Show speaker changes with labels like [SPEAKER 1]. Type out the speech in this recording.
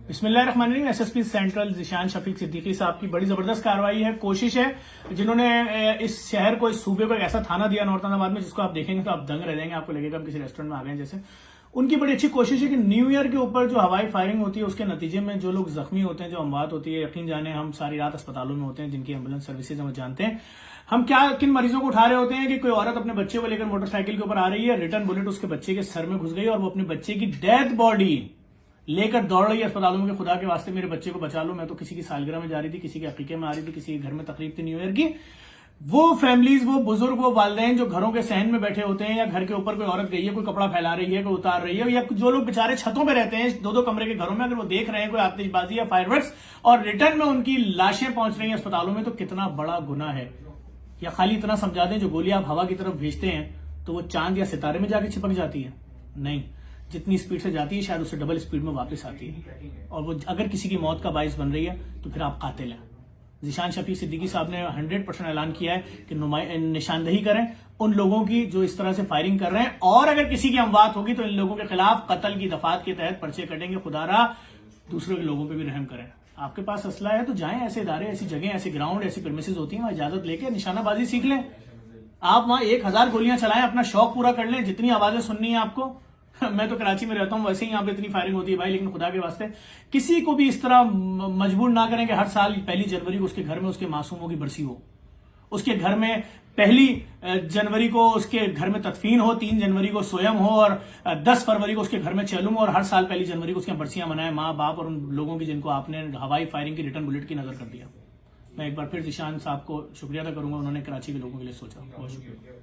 [SPEAKER 1] بسم اللہ الرحمن الرحیم. S S P central Zeeshan Shafiq Siddiqui صاحب کی بڑی زبردست کارروائی ہے, کوشش ہے, جنہوں نے اس شہر کو, اس صوبے کو ایک ایسا تھانہ دیا نارتھ آباد میں جس کو آپ دیکھیں گے تو آپ دنگ رہ جائیں گے, آپ کو لگے گا کسی ریسٹورینٹ میں آ گئے ہیں جیسے. ان کی بڑی اچھی کوشش ہے کہ نیو ایئر کے اوپر جو ہوائی فائرنگ ہوتی ہے اس کے نتیجے میں جو لوگ زخمی ہوتے ہیں, جو اموات ہوتی ہے, یقین جانے ہم ساری رات اسپتالوں میں ہوتے ہیں جن کی ایمبولینس سروسز ہم جانتے ہیں ہم کیا کن مریضوں کو اٹھا رہے ہوتے ہیں کہ کوئی عورت اپنے بچے کو لے کر موٹر سائیکل کے اوپر آ رہی ہے, ریٹرن بلٹ اس کے بچے کے سر میں گھس گئی اور وہ اپنے بچے کی ڈیتھ باڈی لے کر دوڑ رہی ہے اسپتالوں میں کہ خدا کے واسطے میرے بچے کو بچا لو, میں تو کسی کی سالگرہ میں جا رہی تھی, کسی کے عقیقے میں آ رہی تھی, کسی کے گھر میں تقریب تھی نیو ایئر کی. وہ فیملیز, وہ بزرگ, وہ والدین جو گھروں کے صحن میں بیٹھے ہوتے ہیں یا گھر کے اوپر کوئی عورت گئی ہے, کوئی کپڑا پھیلا رہی ہے, کوئی اتار رہی ہے, یا جو لوگ بےچارے چھتوں پہ رہتے ہیں دو کمرے کے گھروں میں, اگر وہ دیکھ رہے ہیں کوئی آتش بازی یا فائر ورکس اور ریٹرن میں ان کی لاشیں پہنچ رہی ہیں اسپتالوں میں, تو کتنا بڑا گناہ ہے. یا خالی اتنا سمجھا دیں جو گولیاں آپ ہوا کی طرف بھیجتے ہیں تو وہ چاند یا ستارے میں جا کے چھپک جاتی ہے, نہیں, جتنی سپیڈ سے جاتی ہے شاید اس سے ڈبل سپیڈ میں واپس آتی ہے, اور وہ اگر کسی کی موت کا باعث بن رہی ہے تو پھر آپ قاتل ہیں. ذیشان شفیق صدیقی صاحب نے 100% اعلان کیا ہے کہ نشاندہی کریں ان لوگوں کی جو اس طرح سے فائرنگ کر رہے ہیں, اور اگر کسی کی اموات ہوگی تو ان لوگوں کے خلاف قتل کی دفعات کے تحت پرچے کٹیں گے. خدا را دوسرے کے لوگوں پہ بھی رحم کریں. آپ کے پاس اسلحہ ہے تو جائیں, ایسے ادارے, ایسی جگہیں, ایسے گراؤنڈ, ایسی پرمیسز ہوتی ہیں, وہاں اجازت لے کے نشانہ بازی سیکھ لیں. آپ وہاں 1000 گولیاں چلائیں, اپنا شوق پورا کر لیں, جتنی آوازیں سننی ہیں آپ کو. میں تو کراچی میں رہتا ہوں, ویسے ہی یہاں پہ اتنی فائرنگ ہوتی ہے بھائی, لیکن خدا کے واسطے کسی کو بھی اس طرح مجبور نہ کریں کہ ہر سال 1 جنوری کو اس کے گھر میں اس کے معصوموں کی برسی ہو, اس کے گھر میں 1 جنوری کو اس کے گھر میں تدفین ہو, 3 جنوری کو سویم ہو, اور 10 فروری کو اس کے گھر میں چیلم ہو, اور ہر سال 1 جنوری کو اس کی برسیاں منائیں ماں باپ اور ان لوگوں کی جن کو آپ نے ہوائی فائرنگ کی ریٹرن بلٹ کی نظر کر دیا. میں ایک بار پھر ذیشان صاحب کو شکریہ ادا کروں گا, انہوں نے کراچی کے لوگوں کے لیے سوچا. بہت شکریہ.